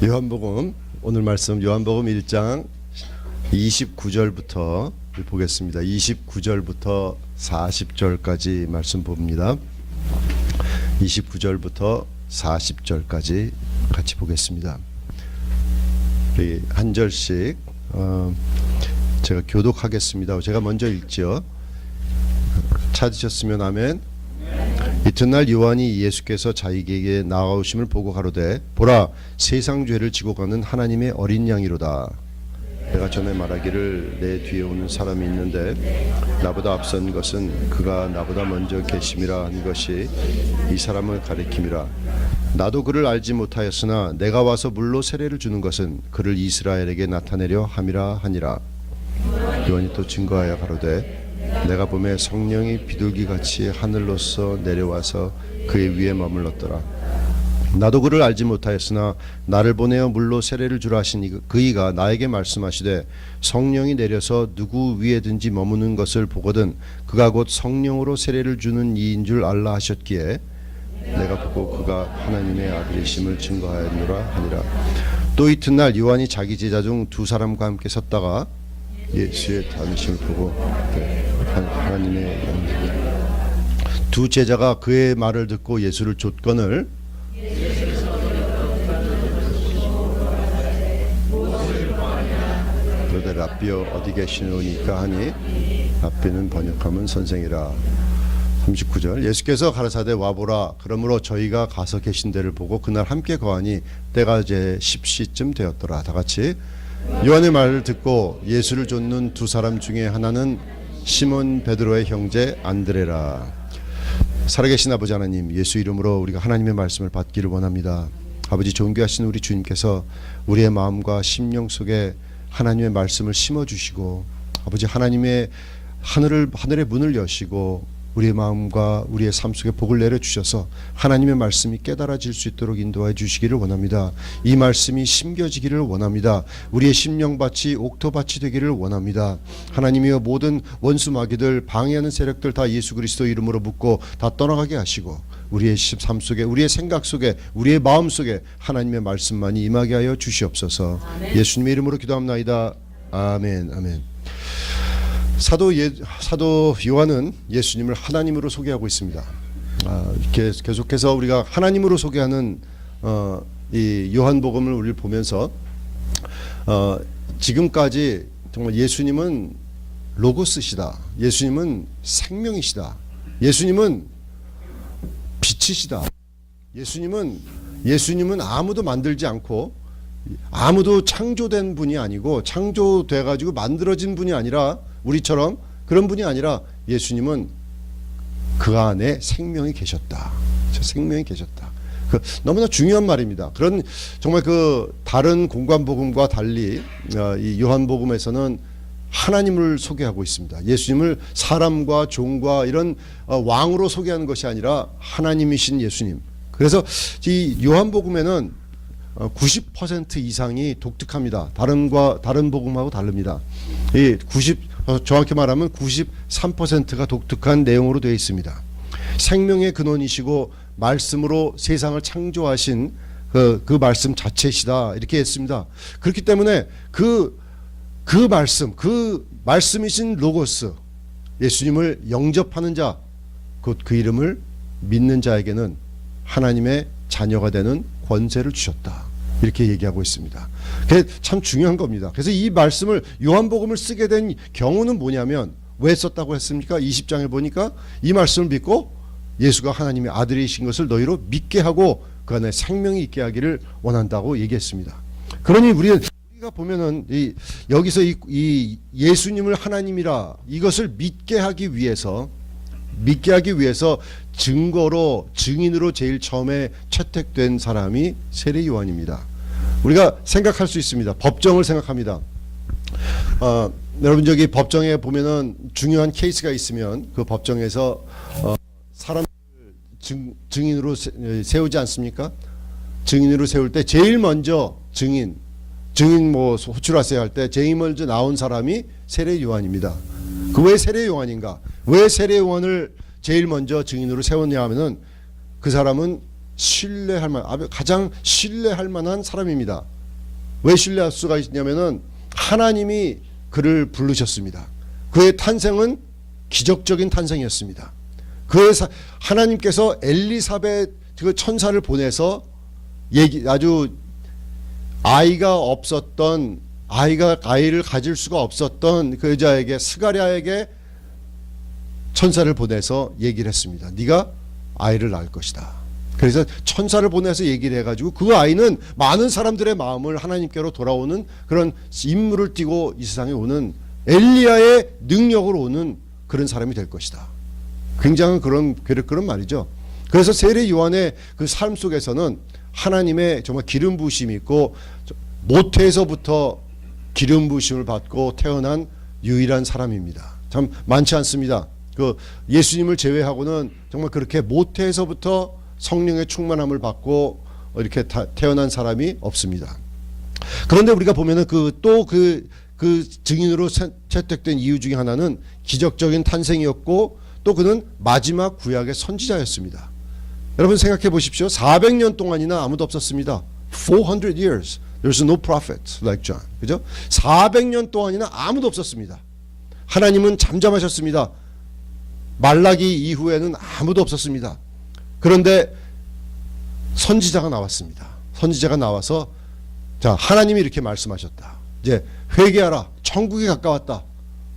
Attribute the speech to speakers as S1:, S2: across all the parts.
S1: 요한복음 오늘 말씀 요한복음 1장 29절부터 보겠습니다. 29절부터 40절까지 말씀 봅니다. 29절부터 40절까지 같이 보겠습니다. 우리 한 절씩 제가 교독하겠습니다. 제가 먼저 읽죠. 찾으셨으면 아멘. 이튿날 요한이 예수께서 자기에게 나아오심을 보고 가로되 보라 세상 죄를 지고 가는 하나님의 어린 양이로다. 내가 전에 말하기를 내 뒤에 오는 사람이 있는데 나보다 앞선 것은 그가 나보다 먼저 계심이라 한 것이 이 사람을 가리킴이라. 나도 그를 알지 못하였으나 내가 와서 물로 세례를 주는 것은 그를 이스라엘에게 나타내려 함이라 하니라. 요한이 또 증거하여 가로되 내가 보매 성령이 비둘기같이 하늘로서 내려와서 그의 위에 머물렀더라. 나도 그를 알지 못하였으나 나를 보내어 물로 세례를 주라 하시니 그이가 나에게 말씀하시되 성령이 내려서 누구 위에든지 머무는 것을 보거든 그가 곧 성령으로 세례를 주는 이인 줄 알라 하셨기에 내가 보고 그가 하나님의 아들이심을 증거하였노라 하니라. 또 이튿날 요한이 자기 제자 중 두 사람과 함께 섰다가 예수의 다니심을 보고 하나님의 두 제자가 그의 말을 듣고 예수를 좇거늘 그러되 랍비여 어디 계시노니까 하니 랍비는 번역하면 선생이라. 39절 예수께서 가라사대 와보라. 그러므로 저희가 가서 계신 데를 보고 그날 함께 거하니 때가 이제 10시쯤 되었더라. 다같이 요한의 말을 듣고 예수를 좇는 두 사람 중에 하나는 시몬 베드로의 형제 안드레라. 살아계신 아버지 하나님, 예수 이름으로 우리가 하나님의 말씀을 받기를 원합니다. 아버지, 존귀하신 우리 주님께서 우리의 마음과 심령 속에 하나님의 말씀을 심어주시고 아버지 하나님의 하늘의 문을 여시고 우리의 마음과 우리의 삶 속에 복을 내려주셔서 하나님의 말씀이 깨달아질 수 있도록 인도해 주시기를 원합니다. 이 말씀이 심겨지기를 원합니다. 우리의 심령밭이 옥토밭이 되기를 원합니다. 하나님이여 모든 원수 마귀들 방해하는 세력들 다 예수 그리스도 이름으로 묶고 다 떠나가게 하시고 우리의 삶 속에 우리의 생각 속에 우리의 마음 속에 하나님의 말씀만이 임하게 하여 주시옵소서. 아멘. 예수님의 이름으로 기도합나이다. 아멘. 아멘. 사도 요한은 예수님을 하나님으로 소개하고 있습니다. 계속해서 우리가 하나님으로 소개하는 이 요한복음을 우리를 보면서 지금까지 정말 예수님은 로고스시다. 예수님은 생명이시다. 예수님은 빛이시다. 예수님은 아무도 만들지 않고 아무도 창조된 분이 아니고 창조돼 가지고 만들어진 분이 아니라 우리처럼 그런 분이 아니라 예수님은 그 안에 생명이 계셨다. 생명이 계셨다. 너무나 중요한 말입니다. 그런 정말 그 다른 공관복음과 달리 이 요한복음에서는 하나님을 소개하고 있습니다. 예수님을 사람과 종과 이런 왕으로 소개하는 것이 아니라 하나님이신 예수님. 그래서 이 요한복음에는 90% 이상이 독특합니다. 다른 복음하고 다릅니다. 정확히 말하면 93%가 독특한 내용으로 되어 있습니다. 생명의 근원이시고 말씀으로 세상을 창조하신 그 말씀 자체시다 이렇게 했습니다. 그렇기 때문에 그 말씀이신 로고스 예수님을 영접하는 자 곧 그 이름을 믿는 자에게는 하나님의 자녀가 되는 권세를 주셨다. 이렇게 얘기하고 있습니다. 그게 참 중요한 겁니다. 그래서 이 말씀을 요한복음을 쓰게 된 경우는 뭐냐면 왜 썼다고 했습니까? 20장을 보니까 이 말씀을 믿고 예수가 하나님의 아들이신 것을 너희로 믿게 하고 그 안에 생명이 있게 하기를 원한다고 얘기했습니다. 그러니 우리가 보면은 여기서 이 예수님을 하나님이라 이것을 믿게 하기 위해서 증인으로 제일 처음에 채택된 사람이 세례 요한입니다. 우리가 생각할 수 있습니다. 법정을 생각합니다. 여러분 저기 법정에 보면은 중요한 케이스가 있으면 그 법정에서 사람을 증인으로 세우지 않습니까? 증인으로 세울 때 제일 먼저 증인 뭐 호출하세요 할 때 제일 먼저 나온 사람이 세례 요한입니다. 그 왜 세례 요한인가? 왜 세례 요한을 제일 먼저 증인으로 세웠냐 하면은 그 사람은 신뢰할 가장 신뢰할 만한 사람입니다. 왜 신뢰할 수가 있냐면은 하나님이 그를 부르셨습니다. 그의 탄생은 기적적인 탄생이었습니다. 하나님께서 엘리사벳 그 천사를 보내서 아주 아이를 가질 수가 없었던 그 여자에게, 스가랴에게 천사를 보내서 얘기를 했습니다. 네가 아이를 낳을 것이다. 그래서 천사를 보내서 얘기를 해가지고 그 아이는 많은 사람들의 마음을 하나님께로 돌아오는 그런 임무를 띠고 이 세상에 오는 엘리야의 능력으로 오는 그런 사람이 될 것이다. 굉장한 그런 말이죠. 그래서 세례 요한의 그 삶 속에서는 하나님의 정말 기름 부으심이 있고, 모태에서부터 기름 부으심을 받고 태어난 유일한 사람입니다. 참 많지 않습니다. 그 예수님을 제외하고는 정말 그렇게 모태에서부터 성령의 충만함을 받고 이렇게 태어난 사람이 없습니다. 그런데 우리가 보면은 그 증인으로 채택된 이유 중에 하나는 기적적인 탄생이었고, 또 그는 마지막 구약의 선지자였습니다. 여러분 생각해 보십시오. 400년 동안이나 아무도 없었습니다. 400 years. There's no prophet like John. 그죠? 400년 동안이나 아무도 없었습니다. 하나님은 잠잠하셨습니다. 말라기 이후에는 아무도 없었습니다. 그런데 선지자가 나왔습니다. 선지자가 나와서 자, 하나님이 이렇게 말씀하셨다. 이제 회개하라. 천국이 가까웠다.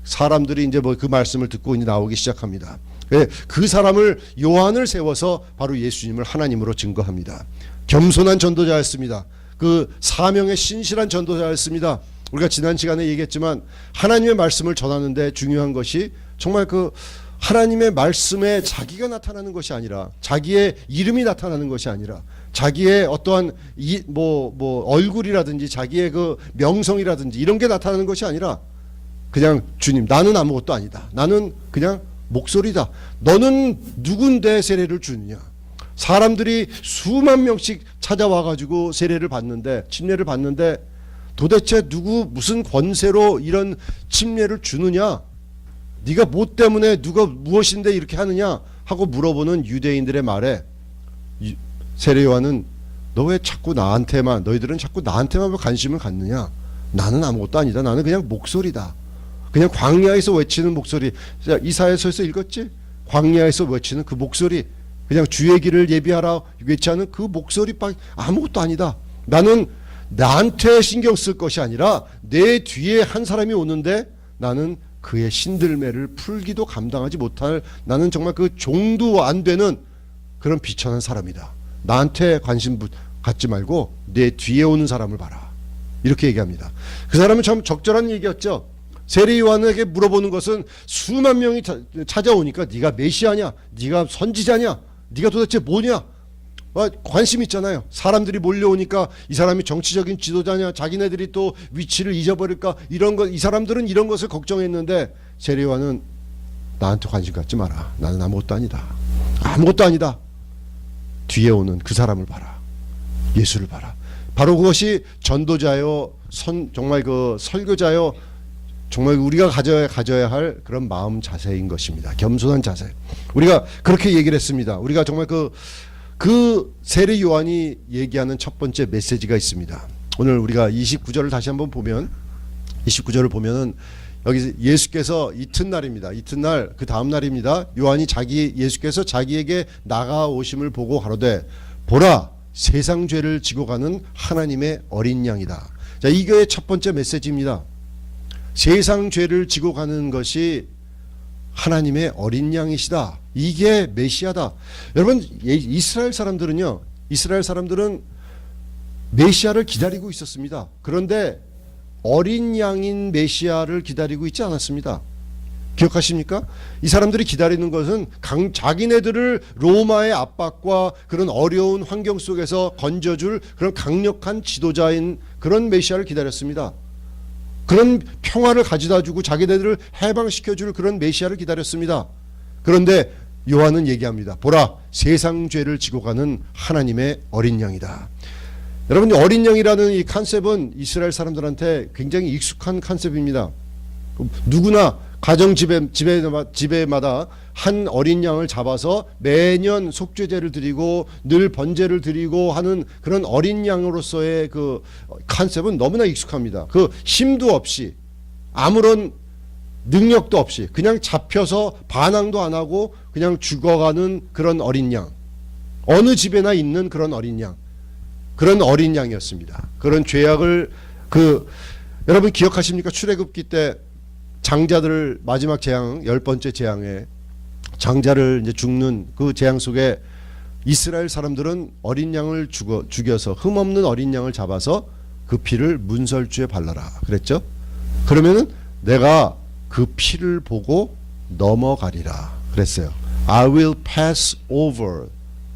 S1: 사람들이 이제 그 말씀을 듣고 이제 나오기 시작합니다. 그 사람을, 요한을 세워서 바로 예수님을 하나님으로 증거합니다. 겸손한 전도자였습니다. 그 사명에 신실한 전도자였습니다. 우리가 지난 시간에 얘기했지만 하나님의 말씀을 전하는데 중요한 것이 정말 그 하나님의 말씀에 자기가 나타나는 것이 아니라, 자기의 이름이 나타나는 것이 아니라, 자기의 어떠한 얼굴이라든지 자기의 그 명성이라든지 이런 게 나타나는 것이 아니라, 그냥 주님, 나는 아무것도 아니다. 나는 그냥 목소리다. 너는 누군데 세례를 주느냐? 사람들이 수만 명씩 찾아와가지고 세례를 받는데, 침례를 받는데 도대체 무슨 권세로 이런 침례를 주느냐? 네가 뭐 때문에, 누가 무엇인데 이렇게 하느냐 하고 물어보는 유대인들의 말에 세례 요한은 너 왜 자꾸 너희들은 자꾸 나한테만 관심을 갖느냐? 나는 아무것도 아니다. 나는 그냥 목소리다. 그냥 광야에서 외치는 목소리. 이사야서에서 읽었지? 광야에서 외치는 그 목소리. 그냥 주의 길을 예비하라 외치는 그 목소리밖에 아무것도 아니다. 나는 나한테 신경 쓸 것이 아니라 내 뒤에 한 사람이 오는데 나는 그의 신들매를 풀기도 감당하지 못할, 나는 정말 그 종도 안 되는 그런 비천한 사람이다. 나한테 관심 갖지 말고 내 뒤에 오는 사람을 봐라. 이렇게 얘기합니다. 그 사람은 참 적절한 얘기였죠. 세례 요한에게 물어보는 것은 수만 명이 찾아오니까 네가 메시아냐? 네가 선지자냐? 네가 도대체 뭐냐? 관심 있잖아요. 사람들이 몰려오니까 이 사람이 정치적인 지도자냐, 자기네들이 또 위치를 잊어버릴까, 이런 것, 이 사람들은 이런 것을 걱정했는데 세례 요한은 나한테 관심 갖지 마라. 나는 아무것도 아니다. 아무것도 아니다. 뒤에 오는 그 사람을 봐라. 예수를 봐라. 바로 그것이 전도자요, 정말 그 설교자요, 정말 우리가 가져야 할 그런 마음 자세인 것입니다. 겸손한 자세. 우리가 그렇게 얘기를 했습니다. 우리가 정말 그 세례 요한이 얘기하는 첫 번째 메시지가 있습니다. 오늘 우리가 29절을 다시 한번 보면, 29절을 보면은 여기 예수께서 이튿날입니다. 이튿날, 그 다음 날입니다. 요한이 예수께서 자기에게 나가오심을 보고 가로되 보라, 세상 죄를 지고 가는 하나님의 어린 양이다. 자, 이게 첫 번째 메시지입니다. 세상 죄를 지고 가는 것이 하나님의 어린 양이시다. 이게 메시아다. 여러분, 이스라엘 사람들은 메시아를 기다리고 있었습니다. 그런데 어린 양인 메시아를 기다리고 있지 않았습니다. 기억하십니까? 이 사람들이 기다리는 것은 자기네들을 로마의 압박과 그런 어려운 환경 속에서 건져줄 그런 강력한 지도자인 그런 메시아를 기다렸습니다. 그런 평화를 가져다 주고 자기네들을 해방시켜줄 그런 메시아를 기다렸습니다. 그런데 요한은 얘기합니다. 보라, 세상 죄를 지고 가는 하나님의 어린 양이다. 여러분, 어린 양이라는 이 컨셉은 이스라엘 사람들한테 굉장히 익숙한 컨셉입니다. 누구나 가정 집에마다 한 어린 양을 잡아서 매년 속죄제를 드리고 늘 번제를 드리고 하는 그런 어린 양으로서의 그 컨셉은 너무나 익숙합니다. 그 힘도 없이 아무런 능력도 없이 그냥 잡혀서 반항도 안 하고 그냥 죽어가는 그런 어린 양, 어느 집에나 있는 그런 어린 양, 그런 어린 양이었습니다. 그런 죄악을 여러분 기억하십니까? 출애굽기 때 장자들을 마지막 재앙 10번째 재앙에 장자를 이제 죽는 그 재앙 속에 이스라엘 사람들은 어린 양을 죽여서 흠없는 어린 양을 잡아서 그 피를 문설주에 발라라 그랬죠. 그러면은 내가 그 피를 보고 넘어가리라 그랬어요. I will pass over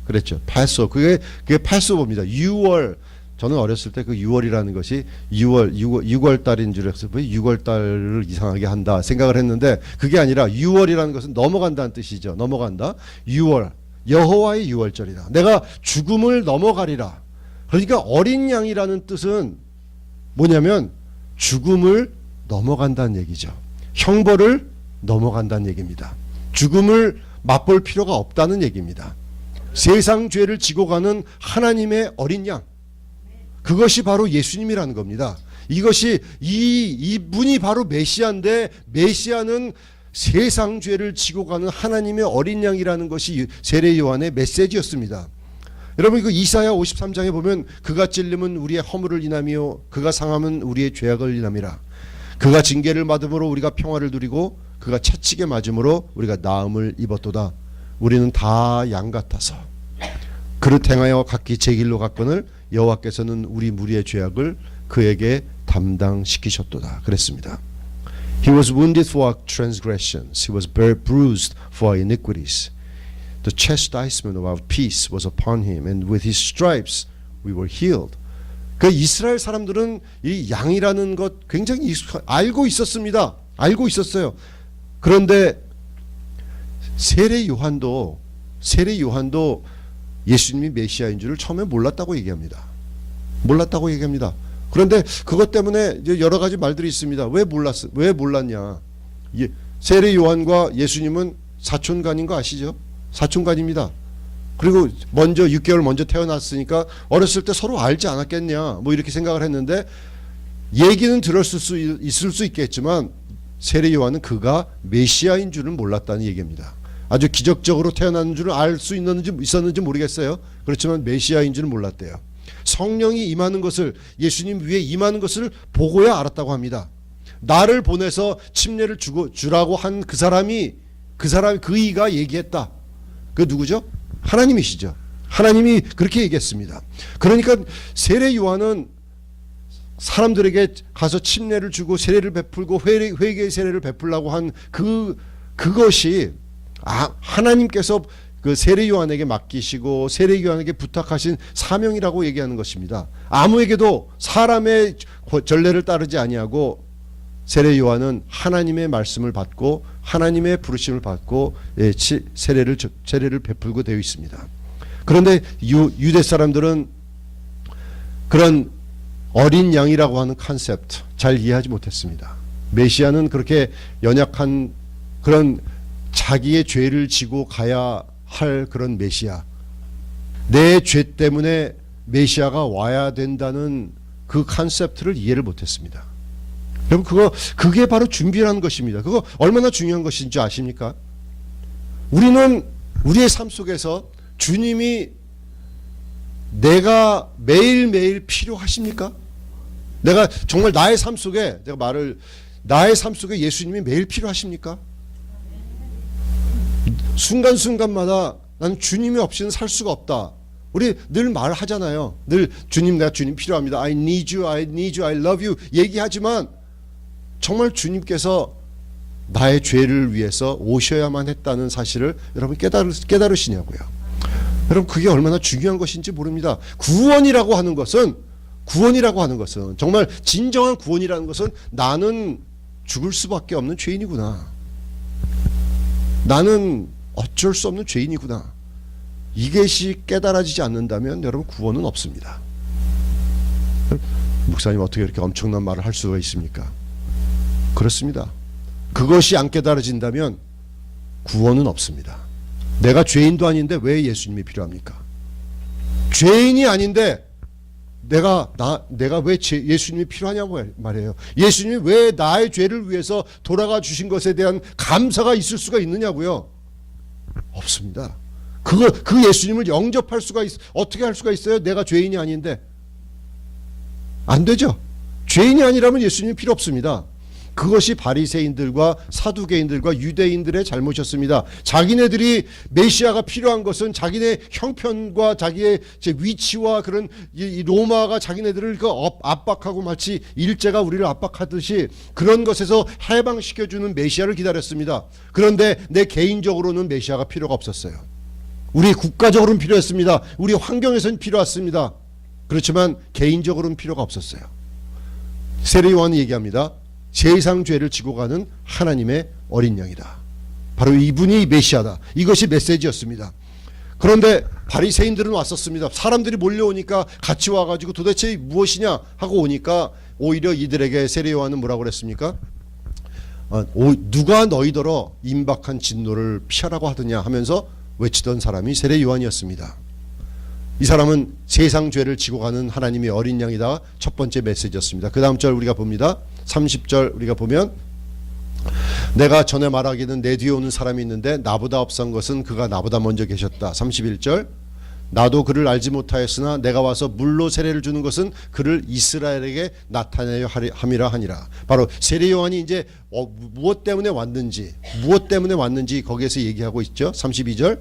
S1: 그랬죠. pass over. 그게 pass over입니다. 6월 저는 어렸을 때 그 6월이라는 것이 6월 달인 줄 알았어요. 6월 달을 이상하게 한다 생각을 했는데 그게 아니라 6월이라는 것은 넘어간다는 뜻이죠. 넘어간다. 6월 여호와의 6월절이다. 내가 죽음을 넘어가리라. 그러니까 어린 양이라는 뜻은 뭐냐면 죽음을 넘어간다는 얘기죠. 형벌을 넘어간다는 얘기입니다. 죽음을 맛볼 필요가 없다는 얘기입니다. 세상 죄를 지고 가는 하나님의 어린 양, 그것이 바로 예수님이라는 겁니다. 이것이 이분이 바로 메시아인데 메시아는 세상 죄를 지고 가는 하나님의 어린 양이라는 것이 세례 요한의 메시지였습니다. 여러분 그 이사야 53장에 보면 그가 찔림은 우리의 허물을 인하며 그가 상함은 우리의 죄악을 인함이라. 그가 징계를 받음으로 우리가 평화를 누리고 그가 채찍에 맞음으로 우리가 나음을 입었도다. 우리는 다 양 같아서 그릇 행하여 각기 제 길로 갔거늘 여호와께서는 우리 무리의 죄악을 그에게 담당시키셨도다 그랬습니다. He was wounded for our transgressions. He was bruised for our iniquities. The chastisement of our peace was upon him, and with his stripes we were healed. 그 이스라엘 사람들은 이 양이라는 것 굉장히 알고 있었습니다. 알고 있었어요. 그런데 세례 요한도 예수님이 메시아인 줄을 처음에 몰랐다고 얘기합니다. 그런데 그것 때문에 이제 여러 가지 말들이 있습니다. 왜 몰랐냐? 세례 요한과 예수님은 사촌간인 거 아시죠? 사촌간입니다. 그리고 6개월 먼저 태어났으니까 어렸을 때 서로 알지 않았겠냐? 뭐 이렇게 생각을 했는데 얘기는 들었을 수 있을 수 있겠지만 세례 요한은 그가 메시아인 줄은 몰랐다는 얘기입니다. 아주 기적적으로 태어난 줄을 알 수 있었는지 모르겠어요. 그렇지만 메시아인 줄은 몰랐대요. 성령이 임하는 것을, 예수님 위에 임하는 것을 보고야 알았다고 합니다. 나를 보내서 침례를 주라고 한 그 사람이 그 이가 얘기했다. 그 누구죠? 하나님이시죠. 하나님이 그렇게 얘기했습니다. 그러니까 세례 요한은 사람들에게 가서 침례를 주고 세례를 베풀고 회개의 세례를 베풀라고 한 그것이 하나님께서 그 세례 요한에게 맡기시고 세례 요한에게 부탁하신 사명이라고 얘기하는 것입니다. 아무에게도 사람의 전례를 따르지 아니하고 세례 요한은 하나님의 말씀을 받고 하나님의 부르심을 받고 세례를 베풀고 되어 있습니다. 그런데 유대 사람들은 그런 어린 양이라고 하는 컨셉트 잘 이해하지 못했습니다. 메시아는 그렇게 연약한 그런 자기의 죄를 지고 가야 할 그런 메시아, 내 죄 때문에 메시아가 와야 된다는 그 컨셉트를 이해를 못했습니다. 여러분 그게 바로 준비라는 것입니다. 그거 얼마나 중요한 것인지 아십니까? 우리는 우리의 삶 속에서 주님이 내가 매일매일 필요하십니까? 내가 정말 나의 삶 속에 나의 삶 속에 예수님이 매일 필요하십니까? 순간순간마다 나는 주님이 없이는 살 수가 없다. 우리 늘 말하잖아요. 늘 내가 주님 필요합니다. I need you, I need you, I love you 얘기하지만 정말 주님께서 나의 죄를 위해서 오셔야만 했다는 사실을 여러분 깨달으시냐고요. 여러분 그게 얼마나 중요한 것인지 모릅니다. 구원이라고 하는 것은 정말 진정한 구원이라는 것은 나는 죽을 수밖에 없는 죄인이구나. 나는 어쩔 수 없는 죄인이구나. 이것이 깨달아지지 않는다면 여러분 구원은 없습니다. 목사님 어떻게 이렇게 엄청난 말을 할 수가 있습니까? 그렇습니다. 그것이 안 깨달아진다면 구원은 없습니다. 내가 죄인도 아닌데 왜 예수님이 필요합니까? 죄인이 아닌데 내가 왜 예수님이 필요하냐고 말해요. 예수님이 왜 나의 죄를 위해서 돌아가 주신 것에 대한 감사가 있을 수가 있느냐고요. 없습니다. 그 예수님을 영접할 수가 어떻게 할 수가 있어요? 내가 죄인이 아닌데. 안 되죠. 죄인이 아니라면 예수님이 필요 없습니다. 그것이 바리새인들과 사두개인들과 유대인들의 잘못이었습니다. 자기네들이 메시아가 필요한 것은 자기네 형편과 자기의 위치와 그런 이 로마가 자기네들을 압박하고 마치 일제가 우리를 압박하듯이 그런 것에서 해방시켜주는 메시아를 기다렸습니다. 그런데 내 개인적으로는 메시아가 필요가 없었어요. 우리 국가적으로는 필요했습니다. 우리 환경에서는 필요했습니다. 그렇지만 개인적으로는 필요가 없었어요. 세례 요한이 얘기합니다. 세상 죄를 지고 가는 하나님의 어린 양이다. 바로 이분이 메시아다. 이것이 메시지였습니다. 그런데 바리새인들은 왔었습니다. 사람들이 몰려오니까 같이 와가지고 도대체 무엇이냐 하고 오니까 오히려 이들에게 세례 요한은 뭐라고 그랬습니까? 누가 너희더러 임박한 진노를 피하라고 하더냐 하면서 외치던 사람이 세례 요한이었습니다. 이 사람은 세상 죄를 지고 가는 하나님의 어린 양이다. 첫 번째 메시지였습니다. 그 다음 절 우리가 봅니다. 30절 우리가 보면 내가 전에 말하기는 내 뒤에 오는 사람이 있는데 나보다 앞선 것은 그가 나보다 먼저 계셨다. 31절 나도 그를 알지 못하였으나 내가 와서 물로 세례를 주는 것은 그를 이스라엘에게 나타내려 함이라 하니라. 바로 세례 요한이 이제 무엇 때문에 왔는지 거기에서 얘기하고 있죠. 32절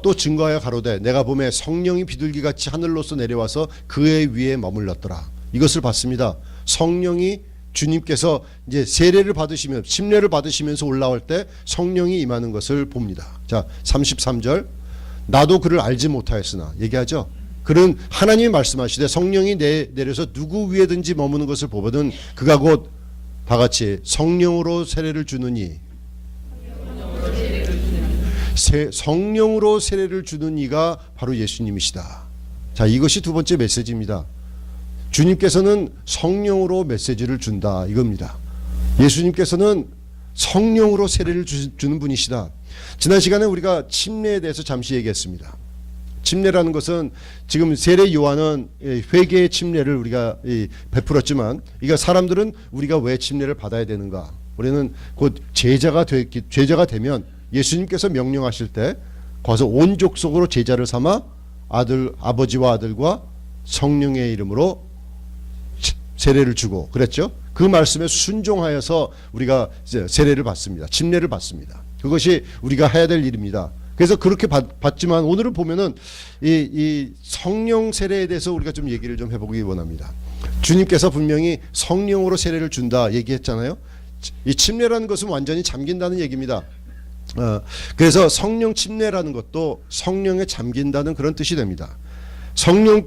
S1: 또 증거하여 가로되 내가 보매 성령이 비둘기같이 하늘로서 내려와서 그의 위에 머물렀더라. 이것을 봤습니다. 성령이 주님께서 이제 세례를 받으시면 침례를 받으시면서 올라올 때 성령이 임하는 것을 봅니다. 자, 33절 나도 그를 알지 못하였으나 얘기하죠. 그는 하나님이 말씀하시되 성령이 내려서 누구 위에든지 머무는 것을 보거든 그가 곧 다 같이 성령으로 세례를 주느니 성령으로 세례를 주는 이가 바로 예수님이시다. 자, 이것이 두 번째 메시지입니다. 주님께서는 성령으로 메시지를 준다 이겁니다. 예수님께서는 성령으로 세례를 주는 분이시다. 지난 시간에 우리가 침례에 대해서 잠시 얘기했습니다. 침례라는 것은 지금 세례 요한은 회개의 침례를 우리가 베풀었지만 이거 사람들은 우리가 왜 침례를 받아야 되는가? 우리는 곧 제자가 되면 예수님께서 명령하실 때 거기서 온 족속으로 제자를 삼아 아버지와 아들과 성령의 이름으로 세례를 주고 그랬죠. 그 말씀에 순종하여서 우리가 세례를 받습니다. 침례를 받습니다. 그것이 우리가 해야 될 일입니다. 그래서 그렇게 받지만 오늘은 보면은 이 성령 세례에 대해서 우리가 좀 얘기를 좀 해보기 원합니다. 주님께서 분명히 성령으로 세례를 준다 얘기했잖아요. 이 침례라는 것은 완전히 잠긴다는 얘기입니다. 그래서 성령 침례라는 것도 성령에 잠긴다는 그런 뜻이 됩니다.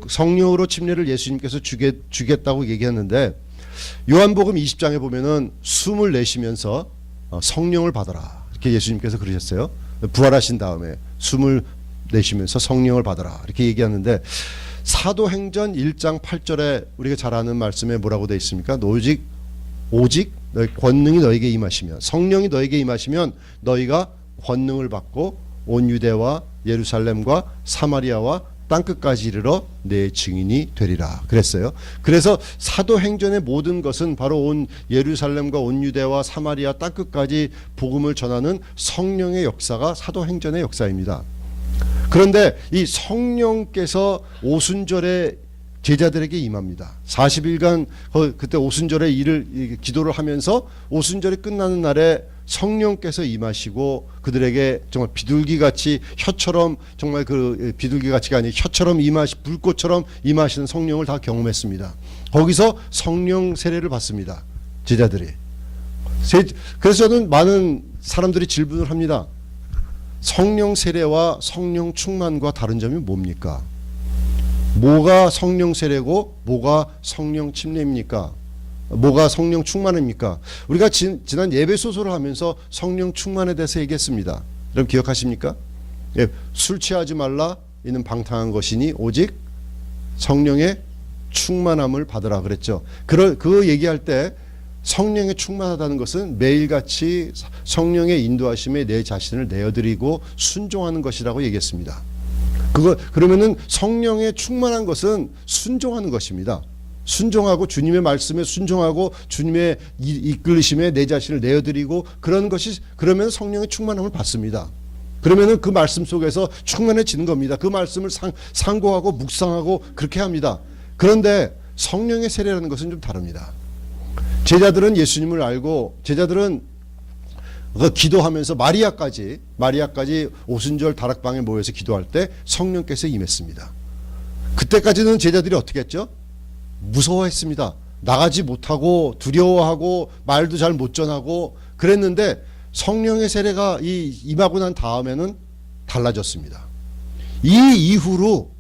S1: 성령으로 침례를 예수님께서 주겠다고 얘기했는데 요한복음 20장에 보면은 숨을 내쉬면서 성령을 받아라 이렇게 예수님께서 그러셨어요. 부활하신 다음에 숨을 내쉬면서 성령을 받아라 이렇게 얘기하는데 사도행전 1장 8절에 우리가 잘 아는 말씀에 뭐라고 되어 있습니까? 오직 너희 권능이 너에게 임하시면 성령이 너에게 임하시면 너희가 권능을 받고 온 유대와 예루살렘과 사마리아와 땅끝까지 이르러 내 증인이 되리라 그랬어요. 그래서 사도행전의 모든 것은 바로 온 예루살렘과 온 유대와 사마리아 땅끝까지 복음을 전하는 성령의 역사가 사도행전의 역사입니다. 그런데 이 성령께서 오순절에 제자들에게 임합니다. 40일간 그때 오순절에 기도를 하면서 오순절이 끝나는 날에 성령께서 임하시고 그들에게 정말 비둘기같이 혀처럼 정말 그 비둘기같이가 아니라 혀처럼 불꽃처럼 임하시는 성령을 다 경험했습니다. 거기서 성령 세례를 받습니다. 제자들이. 그래서 저는 많은 사람들이 질문을 합니다. 성령 세례와 성령 충만과 다른 점이 뭡니까? 뭐가 성령 세례고 뭐가 성령 침례입니까? 뭐가 성령 충만입니까? 우리가 지난 예배 소설을 하면서 성령 충만에 대해서 얘기했습니다. 여러분 기억하십니까? 예, 술 취하지 말라 이는 방탕한 것이니 오직 성령의 충만함을 받으라 그랬죠. 그 얘기할 때 성령에 충만하다는 것은 매일같이 성령의 인도하심에 내 자신을 내어드리고 순종하는 것이라고 얘기했습니다. 그러면은 성령에 충만한 것은 순종하는 것입니다. 순종하고 주님의 말씀에 순종하고 주님의 이끌리심에 내 자신을 내어드리고 그러면 성령의 충만함을 받습니다. 그러면은 그 말씀 속에서 충만해지는 겁니다. 그 말씀을 상고하고 묵상하고 그렇게 합니다. 그런데 성령의 세례라는 것은 좀 다릅니다. 제자들은 예수님을 알고 제자들은 기도하면서 마리아까지 오순절 다락방에 모여서 기도할 때 성령께서 임했습니다. 그때까지는 제자들이 어떻게 했죠? 무서워했습니다. 나가지 못하고 두려워하고 말도 잘 못 전하고 그랬는데 성령의 세례가 임하고 난 다음에는 달라졌습니다. 이 이후로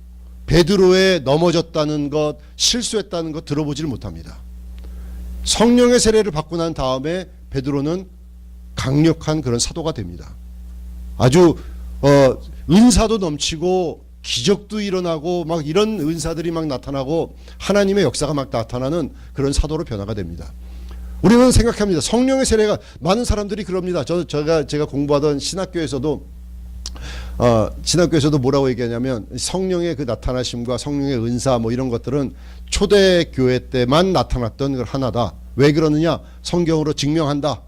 S1: 베드로의 넘어졌다는 것, 실수했다는 것 들어보지를 못합니다. 성령의 세례를 받고 난 다음에 베드로는 강력한 그런 사도가 됩니다. 아주 은사도 넘치고 기적도 일어나고 막 이런 은사들이 막 나타나고 하나님의 역사가 막 나타나는 그런 사도로 변화가 됩니다. 우리는 생각합니다. 성령의 세례가 많은 사람들이 그럽니다. 제가 공부하던 신학교에서도 뭐라고 얘기하냐면 성령의 그 나타나심과 성령의 은사 뭐 이런 것들은 초대교회 때만 나타났던 걸 하나다. 왜 그러느냐? 성경으로 증명한다.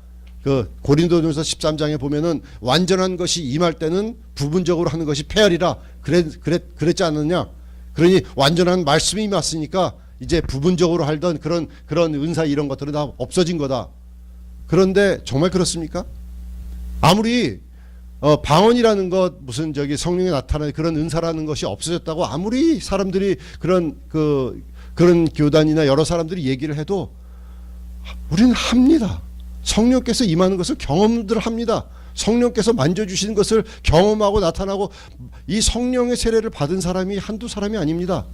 S1: 그 고린도전서 13장에 보면은 완전한 것이 임할 때는 부분적으로 하는 것이 폐활이라 그랬지 않느냐? 그러니 완전한 말씀이 임했으니까 이제 부분적으로 하던 그런 은사 이런 것들은 다 없어진 거다. 그런데 정말 그렇습니까? 아무리 방언이라는 것 무슨 성령이 나타나는 그런 은사라는 것이 없어졌다고 아무리 사람들이 그런 교단이나 여러 사람들이 얘기를 해도 우리는 합니다. 성령께서 임하는 것을 경험들 합니다. 성령께서 만져주시는 것을 경험하고 나타나고 이 성령의 세례를 받은 사람이 한두 사람이 아닙니다.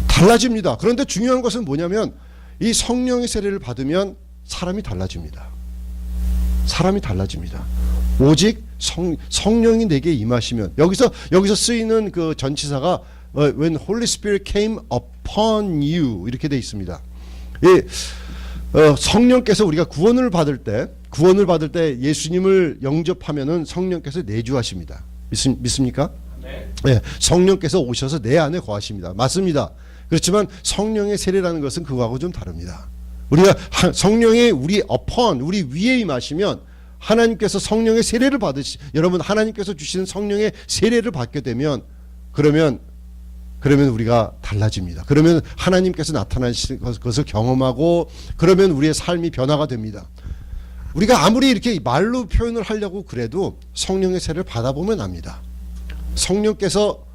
S1: 달라집니다. 그런데 중요한 것은 뭐냐면 이 성령의 세례를 받으면 사람이 달라집니다. 사람이 달라집니다. 오직 성령이 내게 임하시면 여기서 쓰이는 그 전치사가 when Holy Spirit came upon you 이렇게 돼 있습니다. 성령께서 우리가 구원을 받을 때 예수님을 영접하면은 성령께서 내주하십니다. 믿습니까? 네. 성령께서 오셔서 내 안에 거하십니다. 맞습니다. 그렇지만 성령의 세례라는 것은 그거하고 좀 다릅니다. 우리가 성령이 우리 위에 임하시면 하나님께서 성령의 세례를 여러분 하나님께서 주시는 성령의 세례를 받게 되면 그러면 우리가 달라집니다. 그러면 하나님께서 나타나신 것을 경험하고 그러면 우리의 삶이 변화가 됩니다. 우리가 아무리 이렇게 말로 표현을 하려고 그래도 성령의 세례를 받아보면 압니다. 성령께서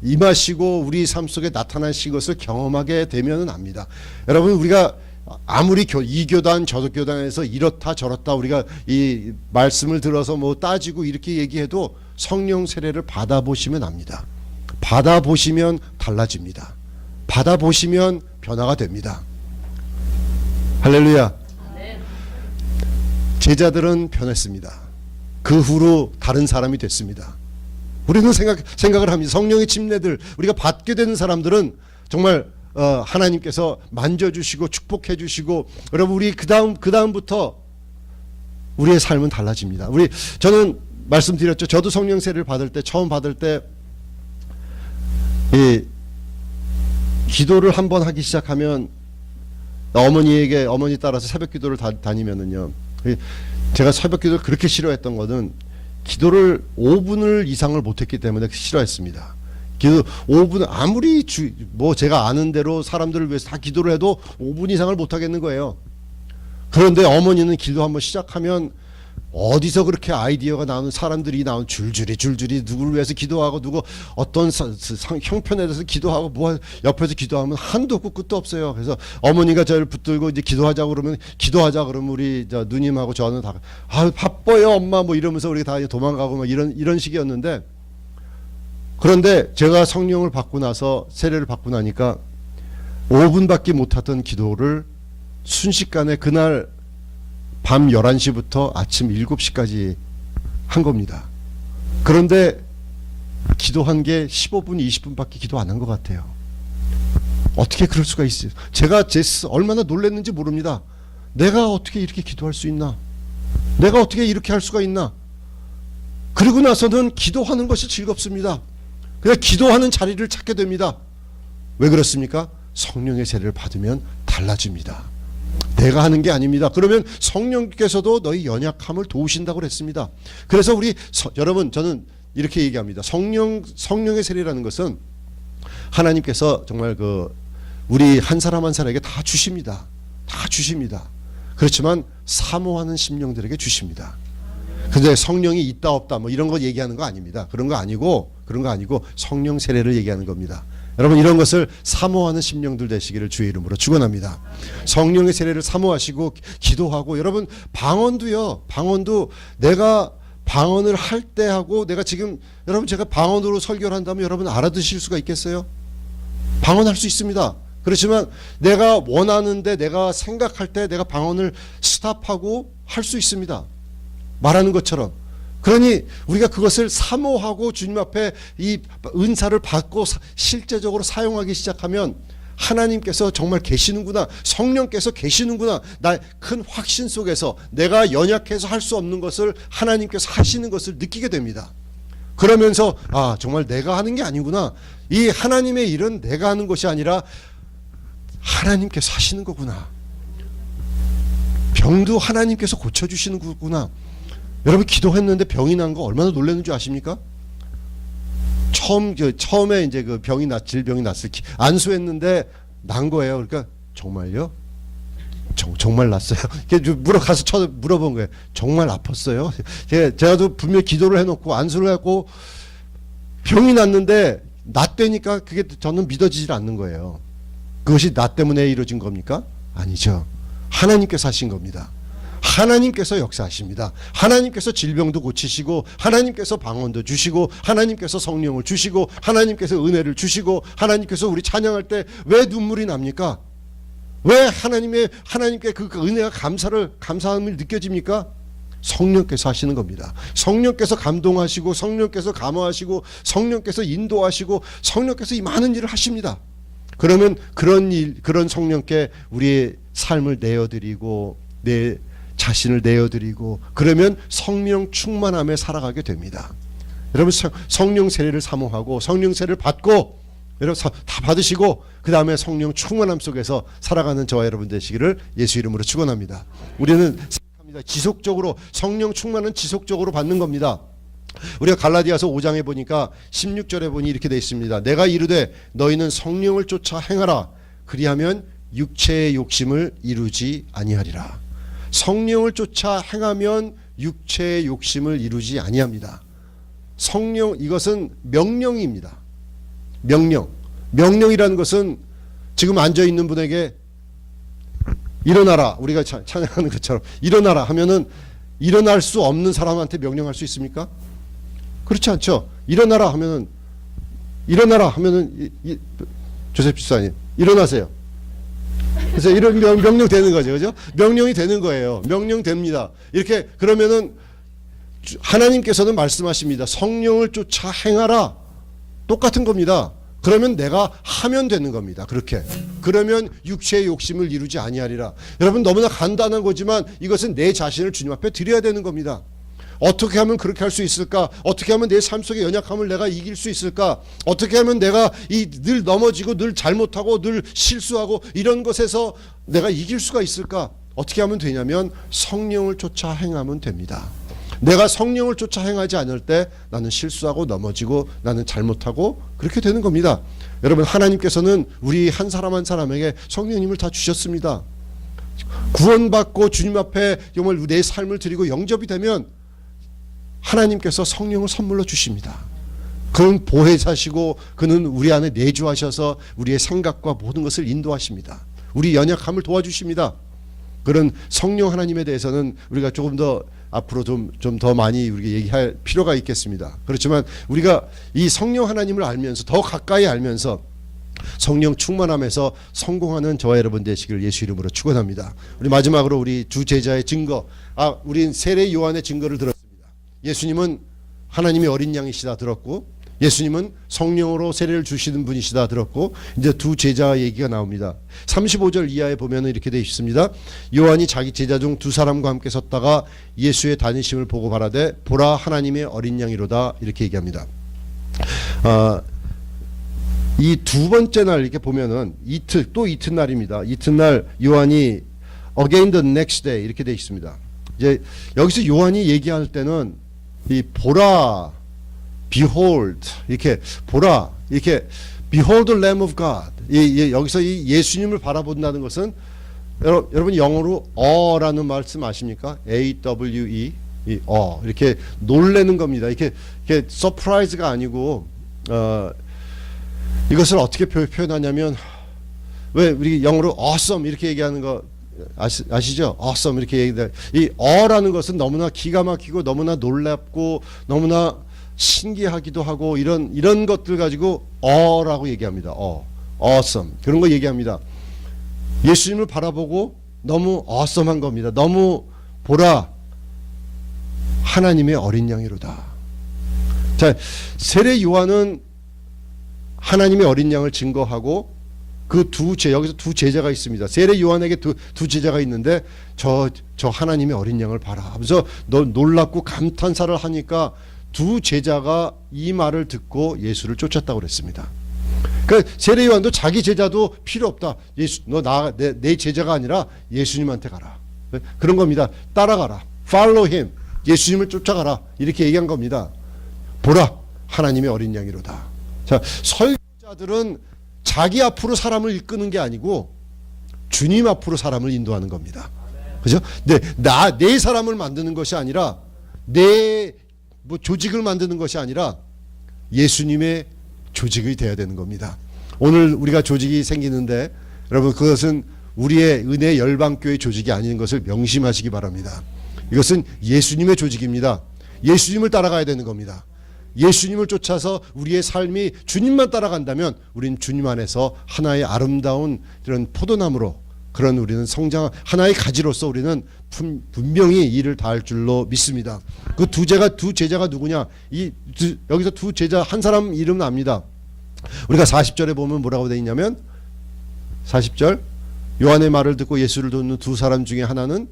S1: 임하시고 우리 삶 속에 나타나신 것을 경험하게 되면 압니다. 여러분 우리가 아무리 이 교단 저 교단에서 이렇다 저렇다 우리가 이 말씀을 들어서 뭐 따지고 이렇게 얘기해도 성령 세례를 받아보시면 압니다. 받아보시면 달라집니다. 받아보시면 변화가 됩니다. 할렐루야. 제자들은 변했습니다. 그 후로 다른 사람이 됐습니다. 우리는 생각을 합니다. 성령의 침례들 우리가 받게 되는 사람들은 정말 하나님께서 만져주시고 축복해주시고 여러분 우리 그 다음부터 우리의 삶은 달라집니다. 저는 말씀드렸죠. 저도 성령 세례를 처음 받을 때 기도를 한번 하기 시작하면 어머니 따라서 새벽 기도를 다니면은요. 제가 새벽 기도를 그렇게 싫어했던 거는 기도를 5분을 이상을 못했기 때문에 싫어했습니다. 기도 5분 아무리 제가 아는 대로 사람들을 위해서 다 기도를 해도 5분 이상을 못하겠는 거예요. 그런데 어머니는 기도 한번 시작하면 어디서 그렇게 아이디어가 나오는 사람들이 줄줄이 누구를 위해서 기도하고 누구 어떤 형편에 대해서 기도하고 옆에서 기도하면 한도 없고 끝도 없어요. 그래서 어머니가 저를 붙들고 이제 기도하자 그러면 우리 누님하고 저는 다 바빠요 엄마 뭐 이러면서 우리가 다 도망가고 막 이런 식이었는데 그런데 제가 성령을 받고 나서 세례를 받고 나니까 5분밖에 못하던 기도를 순식간에 그날 밤 11시부터 아침 7시까지 한 겁니다. 그런데 기도한 게 15분, 20분밖에 기도 안 한 것 같아요. 어떻게 그럴 수가 있어요? 제가 얼마나 놀랐는지 모릅니다. 내가 어떻게 이렇게 기도할 수 있나? 내가 어떻게 이렇게 할 수가 있나? 그리고 나서는 기도하는 것이 즐겁습니다. 그냥 기도하는 자리를 찾게 됩니다. 왜 그렇습니까? 성령의 세례를 받으면 달라집니다. 내가 하는 게 아닙니다. 그러면 성령께서도 너희 연약함을 도우신다고 그랬습니다. 그래서 여러분, 저는 이렇게 얘기합니다. 성령의 세례라는 것은 하나님께서 정말 우리 한 사람 한 사람에게 다 주십니다. 다 주십니다. 그렇지만 사모하는 심령들에게 주십니다. 근데 성령이 있다 없다 뭐 이런 거 얘기하는 거 아닙니다. 그런 거 아니고 성령 세례를 얘기하는 겁니다. 여러분, 이런 것을 사모하는 심령들 되시기를 주의 이름으로 축원합니다. 성령의 세례를 사모하시고 기도하고, 여러분 방언도 내가 방언을 할 때 하고, 내가 지금 여러분 제가 방언으로 설교를 한다면 여러분 알아듣실 수가 있겠어요? 방언할 수 있습니다. 그렇지만 내가 원하는데, 내가 생각할 때 내가 방언을 스탑하고 할 수 있습니다. 말하는 것처럼. 그러니 우리가 그것을 사모하고 주님 앞에 이 은사를 받고 실제적으로 사용하기 시작하면 하나님께서 정말 계시는구나, 성령께서 계시는구나, 나의 큰 확신 속에서 내가 연약해서 할 수 없는 것을 하나님께서 하시는 것을 느끼게 됩니다. 그러면서 정말 내가 하는 게 아니구나, 이 하나님의 일은 내가 하는 것이 아니라 하나님께서 하시는 거구나, 병도 하나님께서 고쳐주시는 거구나. 여러분, 기도했는데 병이 난 거 얼마나 놀라는 줄 아십니까? 처음에 이제 질병이 났을 안수했는데 난 거예요. 그러니까 정말요? 정말 났어요. 가서 물어본 거예요. 정말 아팠어요? 제가도 분명히 기도를 해놓고 안수를 하고 병이 났는데 낫되니까 그게 저는 믿어지질 않는 거예요. 그것이 나 때문에 이루어진 겁니까? 아니죠. 하나님께서 하신 겁니다. 하나님께서 역사하십니다. 하나님께서 질병도 고치시고, 하나님께서 방언도 주시고, 하나님께서 성령을 주시고, 하나님께서 은혜를 주시고, 하나님께서 우리 찬양할 때 왜 눈물이 납니까? 왜 하나님께 그 은혜와 감사함을 느껴집니까? 성령께서 하시는 겁니다. 성령께서 감동하시고, 성령께서 감화하시고, 성령께서 인도하시고, 성령께서 이 많은 일을 하십니다. 그러면 그런 성령께 우리의 삶을 내어드리고, 내 자신을 내어드리고, 그러면 성령 충만함에 살아가게 됩니다. 여러분, 성령 세례를 사모하고 성령 세례를 받고, 여러분 다 받으시고 그 다음에 성령 충만함 속에서 살아가는 저와 여러분 되시기를 예수 이름으로 축원합니다. 우리는 생각합니다. 지속적으로 성령 충만은 지속적으로 받는 겁니다. 우리가 갈라디아서 5장에 보니까 16절에 보니 이렇게 되어 있습니다. 내가 이르되 너희는 성령을 쫓아 행하라, 그리하면 육체의 욕심을 이루지 아니하리라. 성령을 쫓아 행하면 육체의 욕심을 이루지 아니합니다. 성령, 이것은 명령입니다. 명령이라는 것은 지금 앉아있는 분에게 일어나라, 우리가 찬양하는 것처럼 일어나라 하면은 일어날 수 없는 사람한테 명령할 수 있습니까? 그렇지 않죠. 일어나라 하면은 조셉 집사님 일어나세요. 그래서 이런 명령 되는 거죠. 그죠? 명령이 되는 거예요. 명령됩니다. 이렇게 그러면은 하나님께서는 말씀하십니다. 성령을 쫓아 행하라. 똑같은 겁니다. 그러면 내가 하면 되는 겁니다. 그렇게. 그러면 육체의 욕심을 이루지 아니하리라. 여러분, 너무나 간단한 거지만 이것은 내 자신을 주님 앞에 드려야 되는 겁니다. 어떻게 하면 그렇게 할 수 있을까? 어떻게 하면 내 삶 속의 연약함을 내가 이길 수 있을까? 어떻게 하면 내가 늘 넘어지고 늘 잘못하고 늘 실수하고 이런 것에서 내가 이길 수가 있을까? 어떻게 하면 되냐면 성령을 쫓아 행하면 됩니다. 내가 성령을 쫓아 행하지 않을 때 나는 실수하고 넘어지고 나는 잘못하고 그렇게 되는 겁니다. 여러분, 하나님께서는 우리 한 사람 한 사람에게 성령님을 다 주셨습니다. 구원받고 주님 앞에 정말 내 삶을 드리고 영접이 되면 하나님께서 성령을 선물로 주십니다. 그는 보혜사시고 그는 우리 안에 내주하셔서 우리의 생각과 모든 것을 인도하십니다. 우리 연약함을 도와주십니다. 그런 성령 하나님에 대해서는 우리가 조금 더 앞으로 좀 더 많이 우리가 얘기할 필요가 있겠습니다. 그렇지만 우리가 이 성령 하나님을 알면서 더 가까이 알면서 성령 충만함에서 성공하는 저와 여러분 되시기를 예수 이름으로 축원합니다. 우리 마지막으로 우리 주 제자의 증거, 우린 세례 요한의 증거를 들었습니다. 예수님은 하나님의 어린 양이시다 들었고, 예수님은 성령으로 세례를 주시는 분이시다 들었고, 이제 두 제자 얘기가 나옵니다. 35절 이하에 보면 이렇게 되어 있습니다. 요한이 자기 제자 중 두 사람과 함께 섰다가 예수의 다니심을 보고 바라되 보라 하나님의 어린 양이로다, 이렇게 얘기합니다. 이 두 번째 날 이렇게 보면은 또 이튿날입니다. 이튿날 요한이 again the next day 이렇게 되어 있습니다. 이제 여기서 요한이 얘기할 때는 이 보라, behold 이렇게 보라, 이렇게 behold the Lamb of God. 여기서 이 예수님을 바라본다는 것은 여러분 영어로 어라는 말씀 아십니까? AWE 이렇게 놀래는 겁니다. 이렇게 서프라이즈가 아니고 이것을 어떻게 표현하냐면, 왜 우리 영어로 awesome 이렇게 얘기하는 거 아시죠? awesome 이렇게 얘기해. 이 어라는 것은 너무나 기가 막히고 너무나 놀랍고 너무나 신기하기도 하고 이런 것들 가지고 어라고 얘기합니다. awesome 그런 거 얘기합니다. 예수님을 바라보고 너무 awesome한 겁니다. 너무 보라 하나님의 어린 양이로다. 자, 세례 요한은 하나님의 어린 양을 증거하고 여기서 두 제자가 있습니다. 세례 요한에게 두 제자가 있는데 저 하나님의 어린 양을 봐라 하면서 놀랍고 감탄사를 하니까 두 제자가 이 말을 듣고 예수를 쫓았다고 그랬습니다. 그러니까 세례 요한도 자기 제자도 필요 없다. 예수, 내 제자가 아니라 예수님한테 가라. 그런 겁니다. 따라가라. Follow him. 예수님을 쫓아가라. 이렇게 얘기한 겁니다. 보라 하나님의 어린 양이로다. 자, 설교자들은 자기 앞으로 사람을 이끄는 게 아니고 주님 앞으로 사람을 인도하는 겁니다. 그죠? 내 사람을 만드는 것이 아니라 내 조직을 만드는 것이 아니라 예수님의 조직이 되어야 되는 겁니다. 오늘 우리가 조직이 생기는데 여러분 그것은 우리의 은혜 열방교회 조직이 아닌 것을 명심하시기 바랍니다. 이것은 예수님의 조직입니다. 예수님을 따라가야 되는 겁니다. 예수님을 쫓아서 우리의 삶이 주님만 따라간다면 우리는 주님 안에서 하나의 아름다운 이런 포도나무로, 그런 우리는 성장 하나의 가지로서 우리는 분명히 일을 다할 줄로 믿습니다. 그 두 제자가 누구냐? 여기서 두 제자 한 사람 이름은 압니다. 우리가 40절에 보면 뭐라고 되어 있냐면 40절 요한의 말을 듣고 예수를 돕는 두 사람 중에 하나는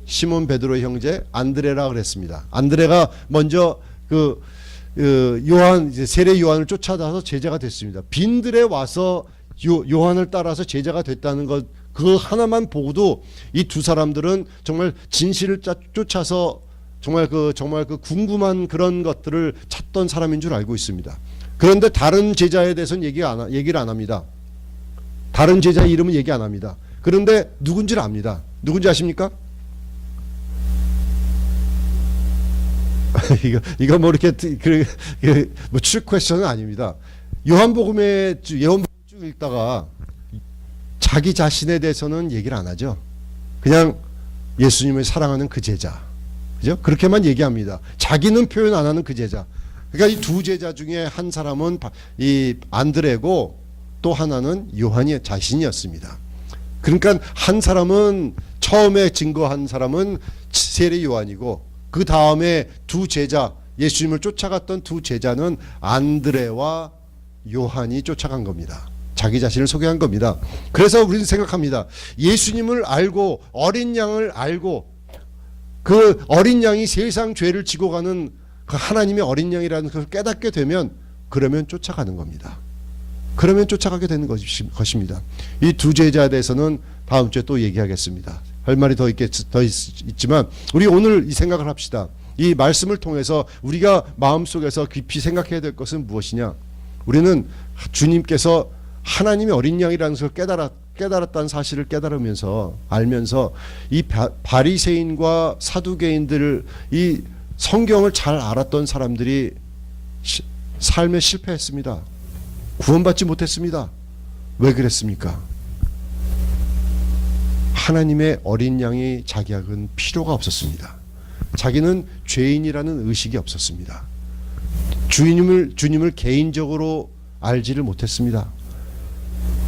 S1: 시몬 베드로의 형제 안드레라 그랬습니다. 안드레가 먼저 세례 요한을 쫓아다서 제자가 됐습니다. 빈들에 와서 요한을 따라서 제자가 됐다는 것, 그 하나만 보고도 이 두 사람들은 정말 진실을 쫓아서 정말 그 궁금한 그런 것들을 찾던 사람인 줄 알고 있습니다. 그런데 다른 제자에 대해서는 얘기를 안 합니다. 다른 제자 이름은 얘기 안 합니다. 그런데 누군지를 압니다. 누군지 아십니까? 이거 뭐 이렇게 뭐 트릭 퀘스천은 아닙니다. 요한복음에 쭉 읽다가 자기 자신에 대해서는 얘기를 안 하죠. 그냥 예수님을 사랑하는 그 제자, 그죠? 그렇게만 얘기합니다. 자기는 표현 안 하는 그 제자. 그러니까 이 두 제자 중에 한 사람은 이 안드레고 또 하나는 요한이 자신이었습니다. 그러니까 한 사람은 처음에 증거한 사람은 세례 요한이고 그 다음에 두 제자, 예수님을 쫓아갔던 두 제자는 안드레와 요한이 쫓아간 겁니다. 자기 자신을 소개한 겁니다. 그래서 우리는 생각합니다. 예수님을 알고 어린 양을 알고 그 어린 양이 세상 죄를 지고 가는 그 하나님의 어린 양이라는 것을 깨닫게 되면 그러면 쫓아가는 겁니다. 그러면 쫓아가게 되는 것입니다. 이 두 제자에 대해서는 다음 주에 또 얘기하겠습니다. 할 말이 더 있지만 우리 오늘 이 생각을 합시다. 이 말씀을 통해서 우리가 마음속에서 깊이 생각해야 될 것은 무엇이냐? 우리는 주님께서 하나님의 어린 양이라는 것을 깨달았다는 사실을 알면서 이 바리새인과 사두개인들, 이 성경을 잘 알았던 사람들이 삶에 실패했습니다. 구원받지 못했습니다. 왜 그랬습니까? 하나님의 어린 양이 자기에게는 필요가 없었습니다. 자기는 죄인이라는 의식이 없었습니다. 주님을 개인적으로 알지를 못했습니다.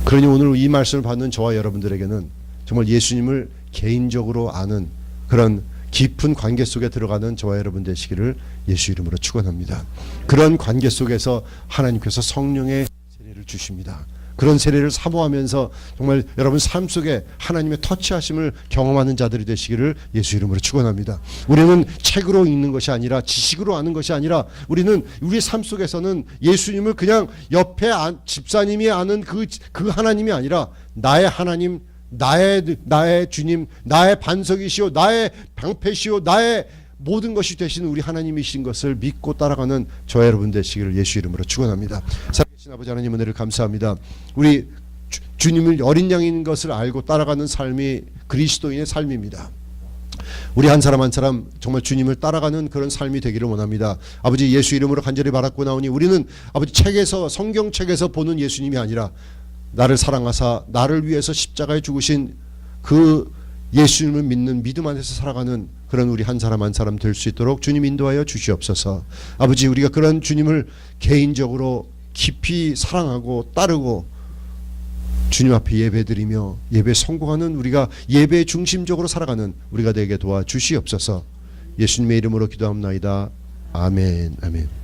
S1: 그러니 오늘 이 말씀을 받는 저와 여러분들에게는 정말 예수님을 개인적으로 아는 그런 깊은 관계 속에 들어가는 저와 여러분 되시기를 예수 이름으로 축원합니다. 그런 관계 속에서 하나님께서 성령의 세례를 주십니다. 그런 세례를 사모하면서 정말 여러분 삶 속에 하나님의 터치하심을 경험하는 자들이 되시기를 예수 이름으로 축원합니다. 우리는 책으로 읽는 것이 아니라 지식으로 아는 것이 아니라 우리는 우리 삶 속에서는 예수님을 그냥 옆에 집사님이 아는 그 하나님이 아니라 나의 하나님, 나의 주님, 나의 반석이시오, 나의 방패시오, 나의 모든 것이 되신 우리 하나님이신 것을 믿고 따라가는 저와 여러분 되시기를 예수 이름으로 축원합니다. 살아계신 아버지 하나님 은혜를 감사합니다. 우리 주님을 어린 양인 것을 알고 따라가는 삶이 그리스도인의 삶입니다. 우리 한 사람 한 사람 정말 주님을 따라가는 그런 삶이 되기를 원합니다. 아버지 예수 이름으로 간절히 바랐고 나오니 우리는 아버지 책에서 성경책에서 보는 예수님이 아니라 나를 사랑하사 나를 위해서 십자가에 죽으신 그 예수님을 믿는 믿음 안에서 살아가는 그런 우리 한 사람 한 사람 될 수 있도록 주님 인도하여 주시옵소서. 아버지 우리가 그런 주님을 개인적으로 깊이 사랑하고 따르고 주님 앞에 예배드리며 예배 성공하는 우리가 예배 중심적으로 살아가는 우리가 되게 도와주시옵소서. 예수님의 이름으로 기도합나이다. 아멘. 아멘.